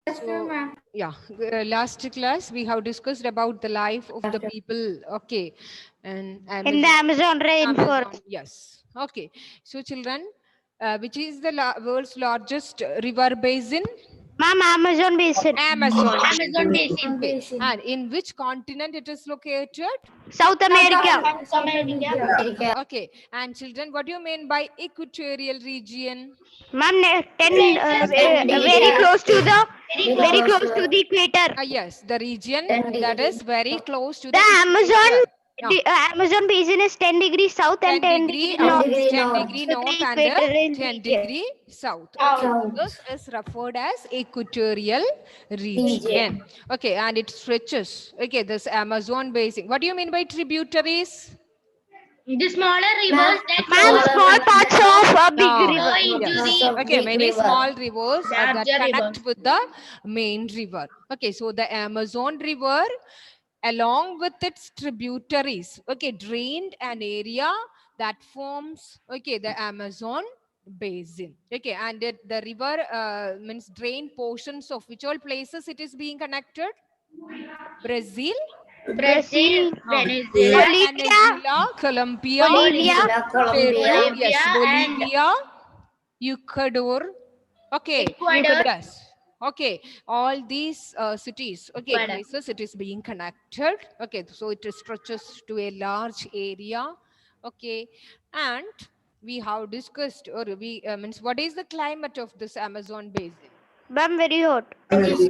So, yeah, last class we have discussed about the life of the people. Okay, and In the Amazon Amazon. rainforest. Yes. Okay. So, children, which is the world's largest river basin? Ma'am, Amazon basin. Amazon Amazon basin. basin. Okay. And in which continent it is located? South America. South America. Okay. And children, what do you mean by equatorial region? Ma'am, Very very close. close to the equator. Yes, the region that is very close to The the equator. Amazon basin is 10 degrees south and 10 degree degrees north. 10 degree So the north and equator in 10 region. degree south. Okay, this is referred as equatorial region. Okay, and it stretches. Okay, this Amazon basin. What do you mean by tributaries? The smaller rivers that Ma'am, small parts of a big No. river. Yes. Okay, many small rivers that Larger connect rivers. with the main river. Okay, so the Amazon river along with its tributaries, okay, drained an area that forms, okay, the Amazon basin. Okay, and the river means drain portions of which all places it is being connected? Brazil, Brazil, Venezuela, Venezuela, Colombia, Bolivia, Peru, yes, and Bolivia, Ecuador, okay, Ecuador. yes, okay, all these cities, okay, Ecuador. places it is being connected, okay, so it stretches to a large area, okay, and we have discussed, or we means what is the climate of this Amazon basin? Ma'am, very hot. Okay,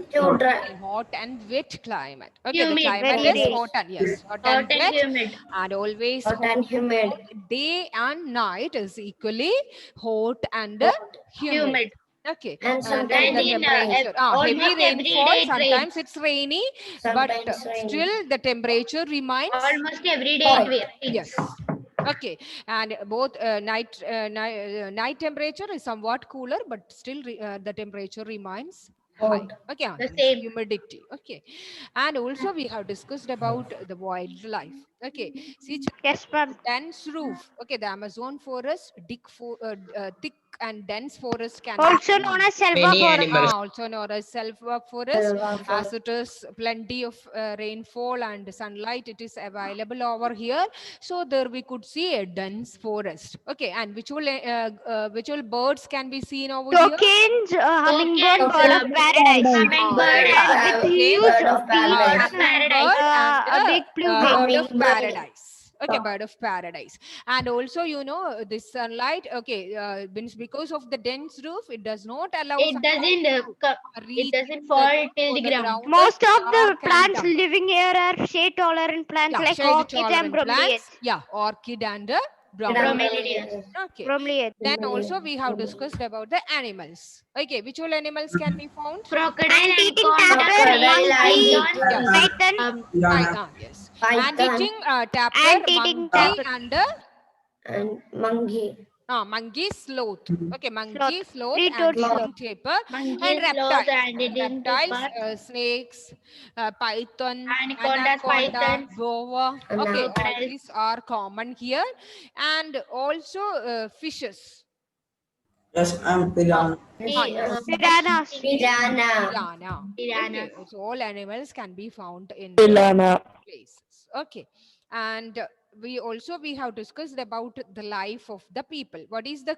hot and wet climate. Okay, the Humid. climate Very is hot. hot and yes, hot Hot and and wet, humid. and always hot. Day and night is equally hot and humid. Humid. Okay, And the sometimes in, temperature, almost heavy every rainfall. day it Sometimes rains. it's rainy, but still the temperature remains Almost every day it rains. yes. Okay, and both night temperature is somewhat cooler, but still the temperature remains high. Okay, The same. humidity. Okay, and also we have discussed about the wildlife. Okay, see, Yes, ma'am. dense roof. Okay, the Amazon forest, thick and dense forest can be Also seen. known as selva forest. Also known as selva forest, as it is plenty of rainfall and sunlight it is available over here, so there we could see a dense forest. Okay, and which all birds can be seen over here? Tokens, hummingbird, bird of paradise. Hummingbird and With huge bird of beaks, paradise. a big plumage. Bird of paradise. Okay, bird of paradise. And also, you know, this sunlight, okay, means because of the dense roof, it does not allow It sunlight doesn't. to reach It doesn't fall till so the ground. Most is of the dark and plants damp. living here are shade tolerant plants like Shade orchids and tolerant bromeliads. plants. Yeah, orchid and Bromeliads. okay. Bromeliads. Then also we have discussed about the animals. Okay, which all animals can be found? Crocodile, Ant-eating anaconda, tapir, monkey, python, python, Yes. Ant-eating tapir, Ant-eating monkey, tapir. and monkey. monkey, sloth. Okay, monkey, sloth, Three-toed and sloth. tapir, monkey, and sloth, reptiles. and Reptiles, snakes, python, anacondas, pythons, boa. Okay, all crocodiles. these are common here, and also fishes. Yes, I'm piranha. Yes. piranhas. Piranha. Piranha. Okay, so all animals can be found in Piranha. places. Okay, and we have discussed about the life of the people. What is the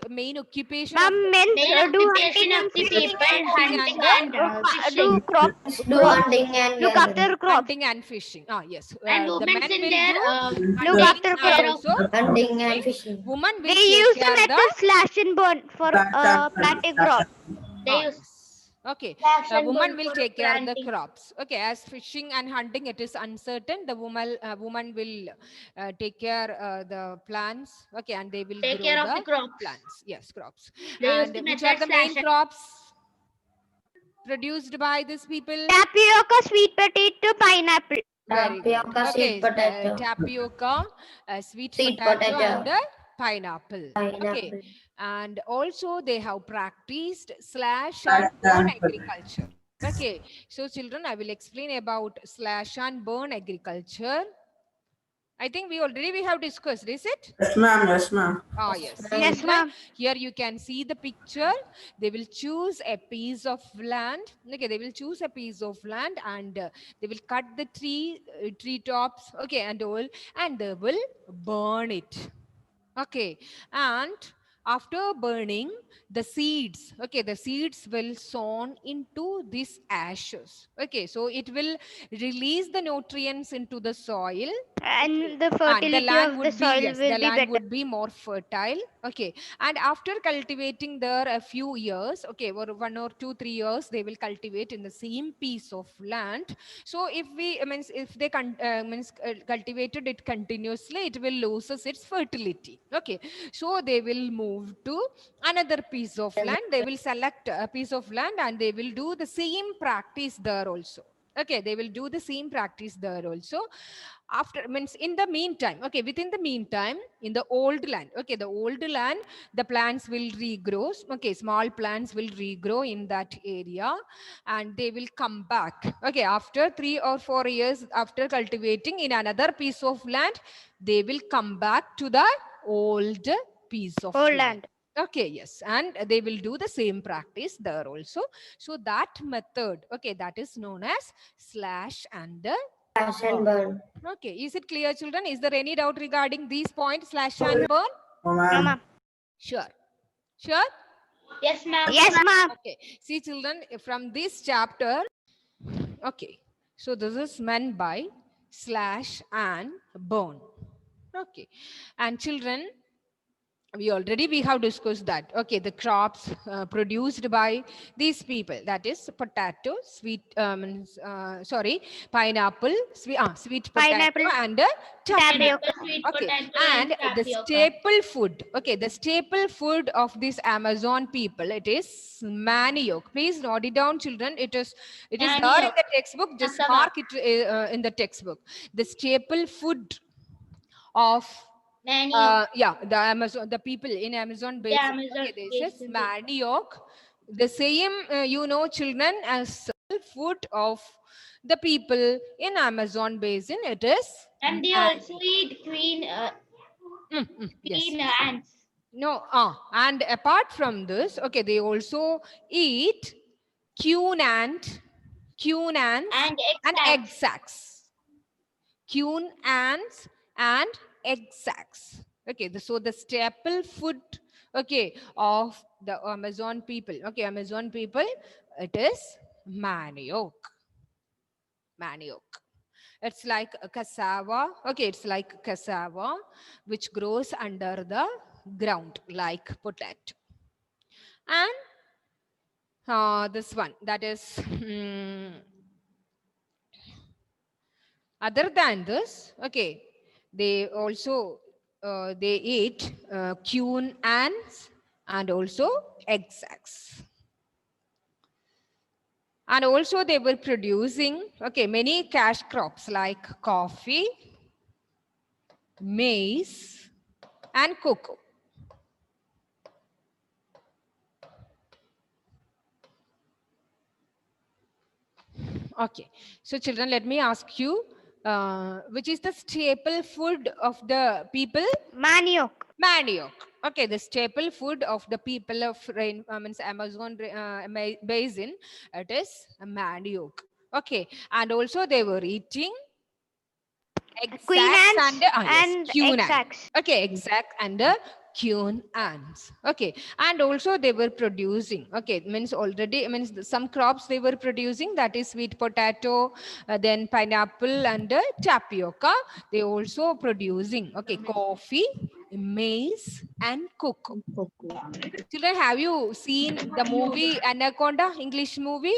main occupation of Ma'am, men Main do occupation hunting of and the fishing people, and hunting and do fishing. crops. Do hunting and Look after crops. hunting and fishing? Yes. And The women's men in will there, do look hunting after and crops. also hunting and fishing. woman will They take use the care metal slash and burn for planting crops. They use yes. Okay, slash and woman burn will for take care of the planting. crops. Okay, as fishing and hunting it is uncertain, the woman will take care the plants. Okay, and they will Take grow care of the the crops. plants. Yes, crops. They use And the which are method the main slash crops produced by these people? Tapioca, sweet potato, pineapple. Very good. Tapioca, Okay, sweet potato. tapioca, sweet Sweet potato, potato. and pineapple. Okay, Pineapple. and also they have practiced slash and burn agriculture. Okay, so children, I will explain about slash and burn agriculture. I think we have discussed, is it? Yes, ma'am. Yes, ma'am. Ah, yes. See, Yes, children, ma'am. here you can see the picture. They will choose a piece of land. Okay, they will choose a piece of land and they will cut the tree tops. Okay, and all, and they will burn it. Okay, and after burning the seeds, okay, the seeds will sown into these ashes. Okay, so it will release the nutrients into the soil. And the And the fertility land of would the soil be, yes, will the be land better. would be more fertile. Okay, and after cultivating there a few years, okay, or 1 or 2 3 years, they will cultivate in the same piece of land. So if we, if they cultivated it continuously, it will loses its fertility. Okay, so they will move to another piece of land. They will select a piece of land and they will do the same practice there also. Okay, they will do the same practice there also. After, in the meantime, okay, within the meantime, in the old land, okay, the old land, the plants will regrow. Okay, small plants will regrow in that area and they will come back. Okay, after 3 or 4 years after cultivating in another piece of land, they will come back to the old piece of Whole land. land. Okay, yes, and they will do the same practice there also. So that method, okay, that is known as slash and Slash and burn. okay. Is it clear, children? Is there any doubt regarding these points, slash and burn? No, No, ma'am. ma'am. Sure. Sure? Yes, ma'am. Yes, ma'am. Okay. See, children, from this chapter, okay. So this is meant by slash and burn. Okay. And children, we have discussed that. Okay, the crops produced by these people, that is potato, pineapple, sweet potato, Pineapple, and tapioca. tapioca. Sweet Okay, potato and the tapioca. staple food, okay, the staple food of this Amazon people, it is manioc. Please note it down, children. It is there in Manioc. the textbook. Just Cassava. mark it in the textbook. The staple food of Manioc. the people in Amazon basin. Amazon Okay, this is basin. manioc. The same, children, as food of the people in Amazon basin. It is And they also eat green, yes. green ants. No, and apart from this, okay, they also eat queen ants And and egg egg sacs. Queen ants and egg sacs. Okay, so the staple food, okay, of the Amazon people. Okay, Amazon people, it is manioc. Manioc. It's like a cassava. Okay, it's like cassava which grows under the ground like potato. And this one, that is other than this, okay, they also they eat queen ants and also egg sacs. And also they were producing, okay, many cash crops like coffee, maize, and cocoa. Okay, so children, let me ask you, which is the staple food of the people? Manioc. Manioc. Okay, the staple food of the people of Amazon basin, it is manioc. Okay, and also they were eating egg Queen sacs ants and and queen egg ants. sacs. Okay, exact, and queen ants. Okay, and also they were producing. Okay, means already some crops they were producing, that is sweet potato, then pineapple and tapioca. They also producing. Okay, coffee, maize, and cocoa. Children, have you seen the movie Anaconda, English movie?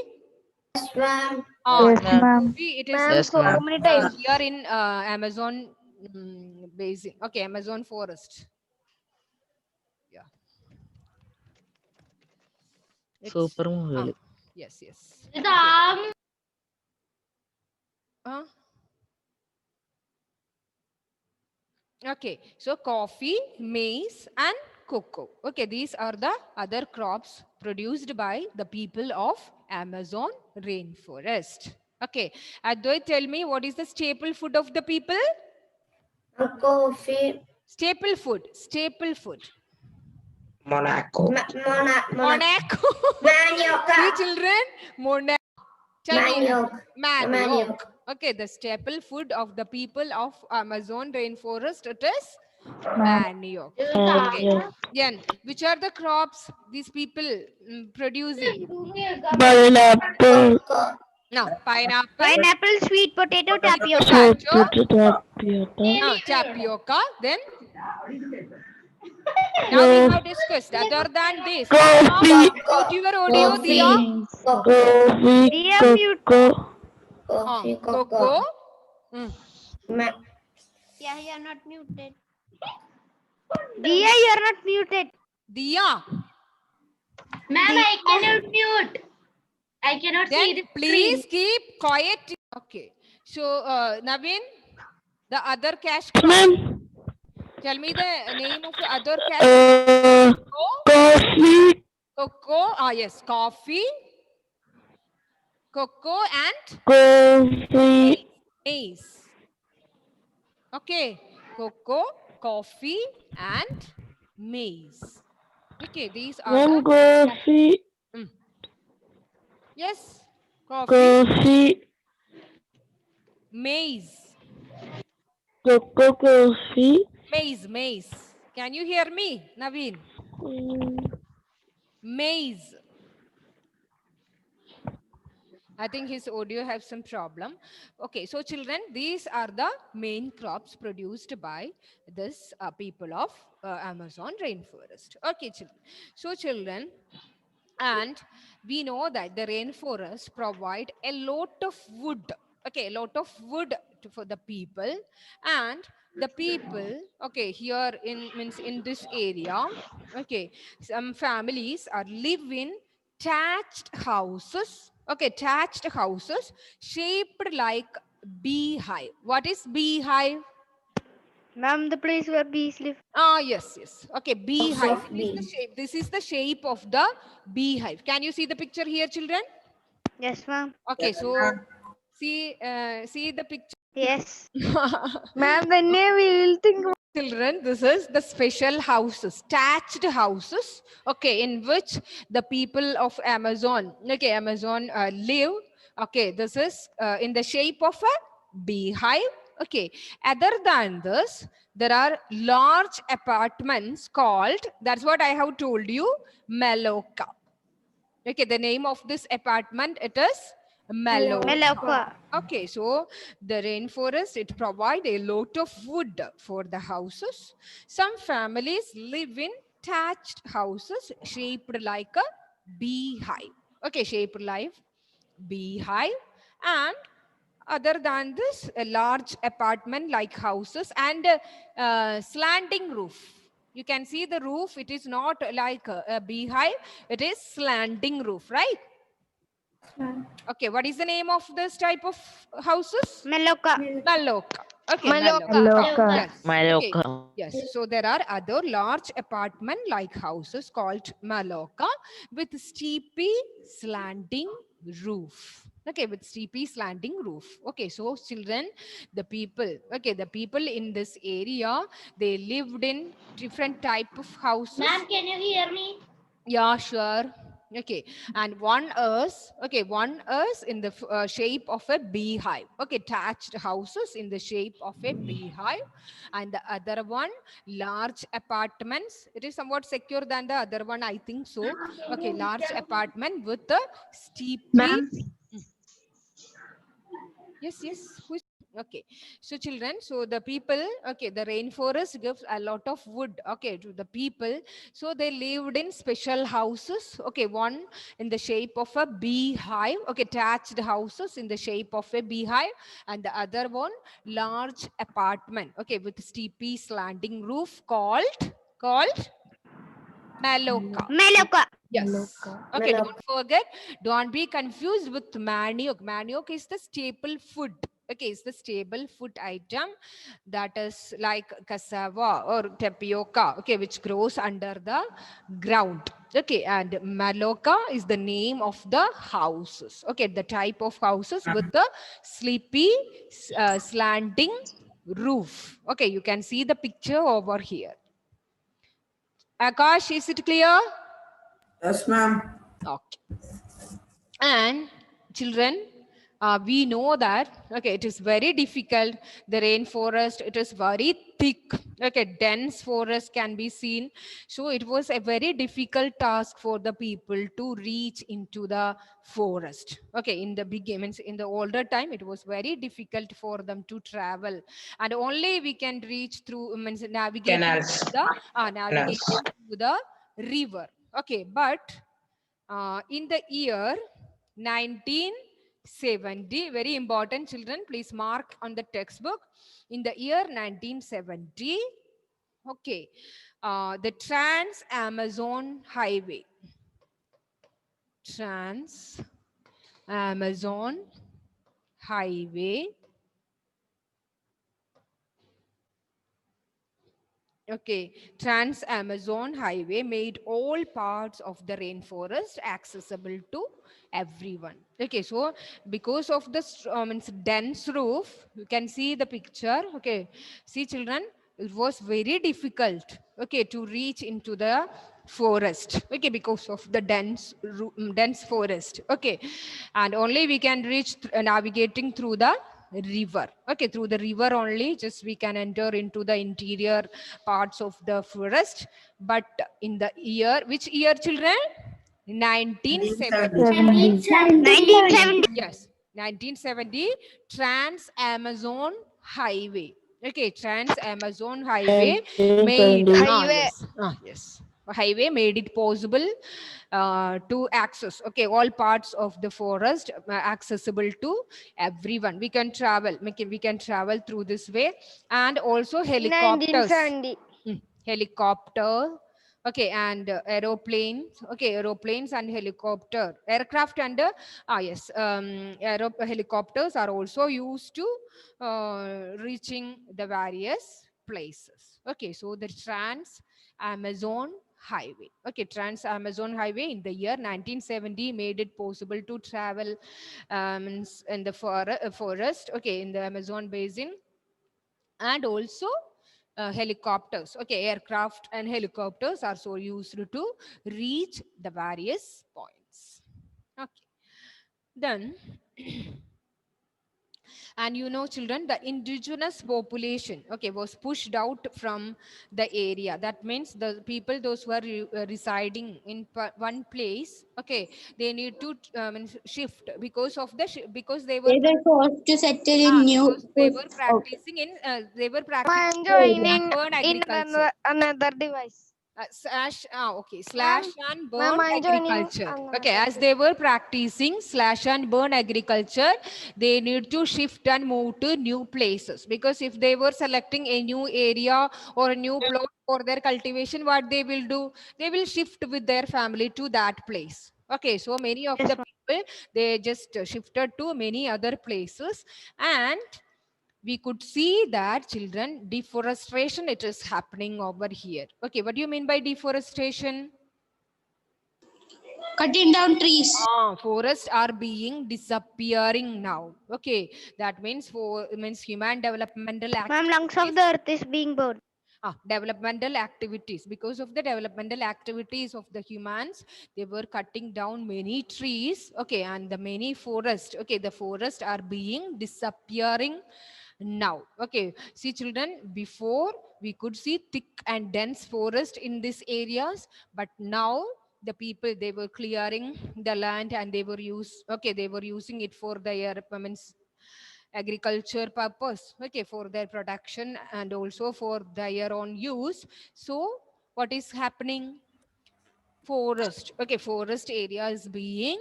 Yes, ma'am. Yes, The ma'am. movie, it is Ma'am, so uh, many times. here in Amazon basin. Okay, Amazon forest. Yeah. It's, Super movie. yes, yes. With the arm. Okay, so coffee, maize, and cocoa. Okay, these are the other crops produced by the people of Amazon rainforest. Okay, Advait, tell me what is the staple food of the people? Coffee. Staple food. Staple food. Monaco. Monaco. See children? Monaco. Tell me. Manioc. Okay, the staple food of the people of Amazon rainforest, it is manioc. Okay. Then, which are the crops these people producing? Pineapple. No, pineapple. Pineapple, sweet potato, tapioca. Tapioca. Then, now we have discussed. Other than this, go to your audio, Diya. Diya, mute. Cocoa. Yeah, you are not muted. Diya, you are not muted. Diya. Ma'am, I cannot mute. I cannot see Then the please screen. keep quiet. Okay. So, Naveen, the other cash crop. Ma'am. Tell me the name of the other cash crop. Coffee. Cocoa. Ah, yes. Coffee. Cocoa and Coffee. maize. Okay. Cocoa, coffee, and maize. Okay. These are Ma'am, the... coffee. Yes. Coffee. Coffee. Maize. Cocoa, coffee. Maize. Can you hear me, Naveen? Maize. I think his audio has some problem. Okay, so children, these are the main crops produced by this people of Amazon rainforest. Okay, children. So children, and we know that the rainforest provide a lot of wood. Okay, a lot of wood for the people, and the people, okay, here in this area, okay, some families are live in thatched houses. Okay, thatched houses shaped like beehive. What is beehive? Ma'am, the place where bees live. Ah, yes. Okay, beehive. Of bee. This is the shape of the beehive. Can you see the picture here, children? Yes, ma'am. Okay, Yes, so ma'am. see the picture. Yes. Ma'am, when we will think. Children, this is the special houses, thatched houses, okay, in which the people of Amazon, okay, Amazon live. Okay, this is in the shape of a beehive. Okay, other than this, there are large apartments called, that's what I have told you, Maloka. Okay, the name of this apartment, it is Maloka. Maloka. Okay, so the rainforest, it provides a lot of wood for the houses. Some families live in thatched houses shaped like a beehive. Okay, shaped like beehive. And other than this, a large apartment like houses and slanting roof. You can see the roof, it is not like a beehive, it is slanting roof, right? Okay, what is the name of this type of houses? Maloka. Maloka. Okay, Maloka. Yes. Maloka. Okay. Yes. So there are other large apartment-like houses called Maloka with steepy slanting roof. Okay, with steepy slanting roof. Okay, so children, the people in this area, they lived in different type of houses. Ma'am, can you hear me? Yeah, sure. Okay, and one is in the shape of a beehive. Okay, thatched houses in the shape of a beehive, and the other one large apartments. It is somewhat secure than the other one, I think so. Okay, large apartment with the steepy. Yes. Who is okay? So children, so the people, okay, the rainforest gives a lot of wood, okay, to the people. So they lived in special houses, okay, one in the shape of a beehive, okay, thatched houses in the shape of a beehive, and the other one large apartment, okay, with steepy slanting roof called Maloka. Maloka. Yes. Maloka. Okay, Maloka. don't forget, don't be confused with manioc. Manioc is the staple food. Okay, it's the staple food item that is like cassava or tapioca, okay, which grows under the ground. Okay, and Maloka is the name of the houses. Okay, the type of houses with the sleepy, slanting roof. Okay, you can see the picture over here. Akash, is it clear? Yes, ma'am. Okay. And children, we know that, okay, it is very difficult. The rainforest, it is very thick. Okay, dense forest can be seen. So it was a very difficult task for the people to reach into the forest. Okay, in the beginning, in the older time, it was very difficult for them to travel. And only we can reach through, means navigating Canals. through the, Canals. navigating through the river. Okay, but in the year 1970, very important children, please mark on the textbook. In the year 1970, okay, the Trans-Amazon Highway, Trans-Amazon Highway, okay, Trans-Amazon Highway made all parts of the rainforest accessible to everyone. Okay, so because of this dense roof, you can see the picture. Okay, see children, it was very difficult, okay, to reach into the forest. Okay, because of the dense forest. Okay, and only we can reach navigating through the river. Okay, through the river only just we can enter into the interior parts of the forest. But in the year, which year children? 1970. 1970. Yes, 1970, Trans-Amazon Highway. Okay, Trans-Amazon Highway made, 1970. Highway. yes, highway made it possible to access, okay, all parts of the forest, accessible to everyone. We can travel, we can travel through this way. And also helicopters. 1970. Helicopter, okay, and aeroplanes, okay, aeroplanes and helicopter, aircraft and yes, helicopters are also used to reaching the various places. Okay, so the Trans-Amazon Highway, okay, Trans-Amazon Highway in the year 1970 made it possible to travel in the forest, okay, in the Amazon basin. And also helicopters, okay, aircraft and helicopters are so used to reach the various points. Okay, then and you know children, the indigenous population, okay, was pushed out from the area. That means the people, those who are residing in one place, okay, they need to shift because of the because they were They were forced to settle in new because they were posts. Okay. practicing in they were I practicing am slash joining burn in agriculture. another device. Okay, slash and burn Ma'am, I'm joining agriculture. another Okay, as they were practicing slash and burn agriculture, they need to shift and move to new places, because if they were selecting a new area or a new plot for their cultivation, what they will do, they will shift with their family to that place. Okay, so many of Yes, the ma'am. people, they just shifted to many other places. And we could see that children, deforestation, it is happening over here. Okay, what do you mean by deforestation? Cutting down trees. Forests are being disappearing now. Okay, that means human developmental Ma'am, lungs of activities. the earth is being burned. Developmental activities, because of the developmental activities of the humans, they were cutting down many trees, okay, and the many forests, okay, the forests are being disappearing now. Okay, see children, before we could see thick and dense forest in these areas, but now the people, they were clearing the land and they were using it for their agriculture purpose, okay, for their production and also for their own use. So what is happening? Forest, okay, forest area is being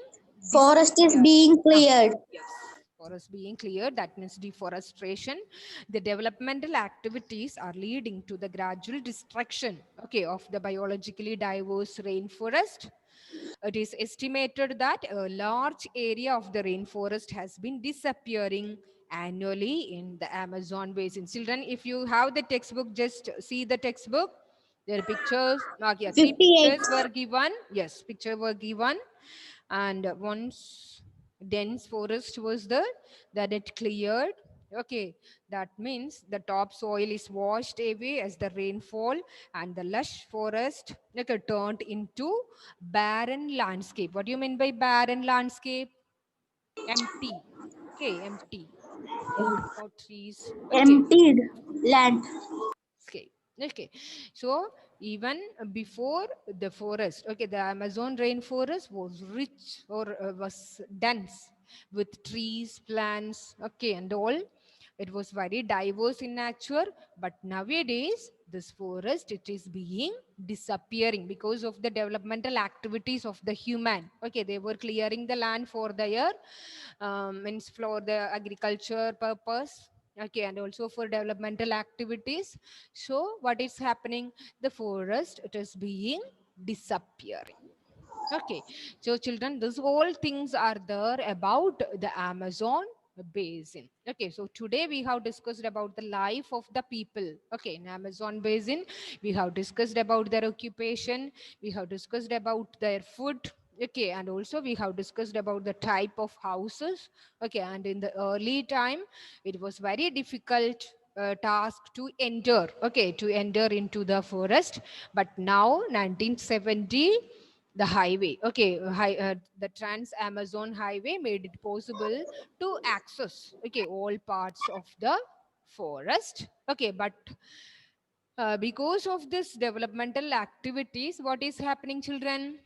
Forest is disappeared. being cleared. Yes, forest being cleared, that means deforestation. The developmental activities are leading to the gradual destruction, okay, of the biologically diverse rainforest. It is estimated that a large area of the rainforest has been disappearing annually in the Amazon basin. Children, if you have the textbook, just see the textbook. There are pictures. Yeah, 3 58. pictures were given. Yes, picture were given. And once dense forest was there, that it cleared. Okay, that means the topsoil is washed away as the rainfall, and the lush forest turned into barren landscape. What do you mean by barren landscape? Empty. Okay, empty. No trees. Okay. Emptied land. Okay. Okay. So even before the forest, okay, the Amazon rainforest was rich or was dense with trees, plants, okay, and all. It was very diverse in nature, but nowadays this forest, it is being disappearing because of the developmental activities of the human. Okay, they were clearing the land for their means for the agriculture purpose. Okay, and also for developmental activities. So what is happening? The forest, it is being disappearing. Okay, so children, these all things are there about the Amazon basin. Okay, so today we have discussed about the life of the people. Okay, in Amazon basin, we have discussed about their occupation, we have discussed about their food. Okay, and also we have discussed about the type of houses. Okay, and in the early time, it was very difficult task to enter. Okay, to enter into the forest, but now 1970 the highway, okay, the Trans Amazon highway made it possible to access, okay, all parts of the forest. Okay, but because of this developmental activities, what is happening, children?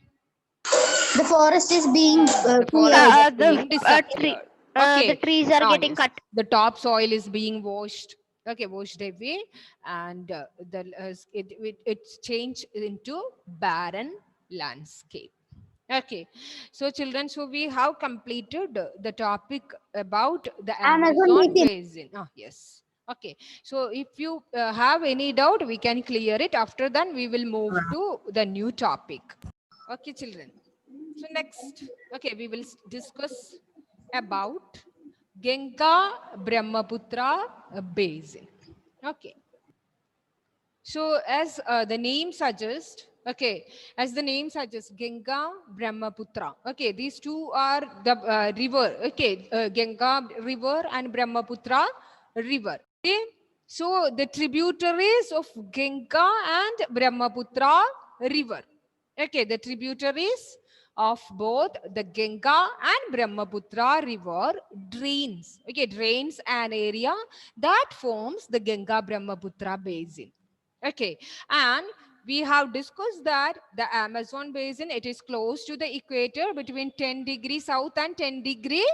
The forest is being The forest cleared. is being disappeared. The Okay, trees are getting yes. cut. The topsoil is being washed, okay, washed away, and it's changed into barren landscape. Okay, so children, so we have completed the topic about the Amazon basin. Oh, yes. Okay, so if you have any doubt, we can clear it. After that, we will move to the new topic. Okay, children. So next, okay, we will discuss about Ganga Brahmaputra basin. Okay. So as the name suggests, okay, as the name suggests, Ganga, Brahmaputra. Okay, these two are the river. Okay, Ganga river and Brahmaputra river. Okay, so the tributaries of Ganga and Brahmaputra river. Okay, the tributaries of both the Ganga and Brahmaputra river drains. Okay, drains an area that forms the Ganga Brahmaputra basin. Okay, and we have discussed that the Amazon basin, it is close to the equator between 10 degrees south and 10 degree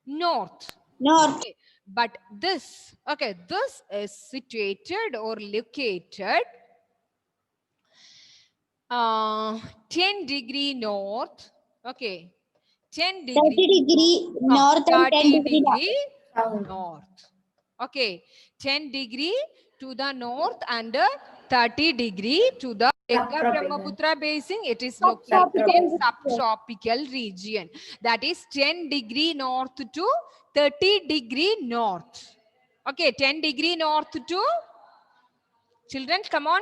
north. North. Okay, but this, okay, this is situated or located 10 degree north. Okay, 10 30 degree degree north and 10 30 degree degree north. Okay, 10 degree to the north and 30 degree to the Ganga Brahmaputra basin. It is located in subtropical region. That is 10 degree north to 30 degree north. Okay, 10 degree north to, children, come on.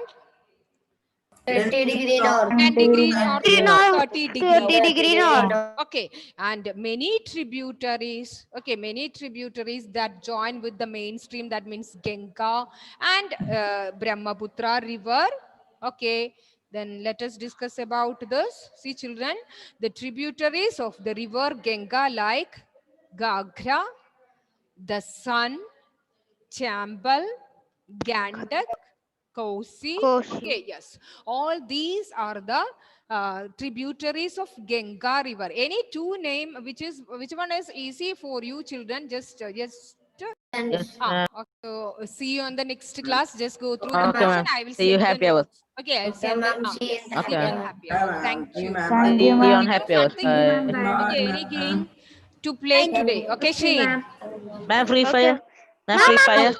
30 degree north. 10 degree north to 30 degree. 30 degree north. Okay, and many tributaries, okay, many tributaries that join with the mainstream, that means Ganga and Brahmaputra river. Okay, then let us discuss about this. See, children, the tributaries of the river Ganga like Gagra, the Sun, Chambal, Gandak, Kosi. Kosi. Okay, yes. All these are the tributaries of Ganga river. Any two name, which one is easy for you, children? Just Yes, okay, ma'am. so see you on the next class. Just go through the Okay, question. ma'am. I will See send you the happy hours. notes. Okay, I'll Okay, send ma'am. the See you in the see you Okay. in happy Bye, hours. ma'am. Thank See you, you. ma'am. Thank See you, you ma'am. on happy hours. Something, okay, any game to play today. Okay, Shane. Ma'am, free Okay. fire. Ma'am, free fire.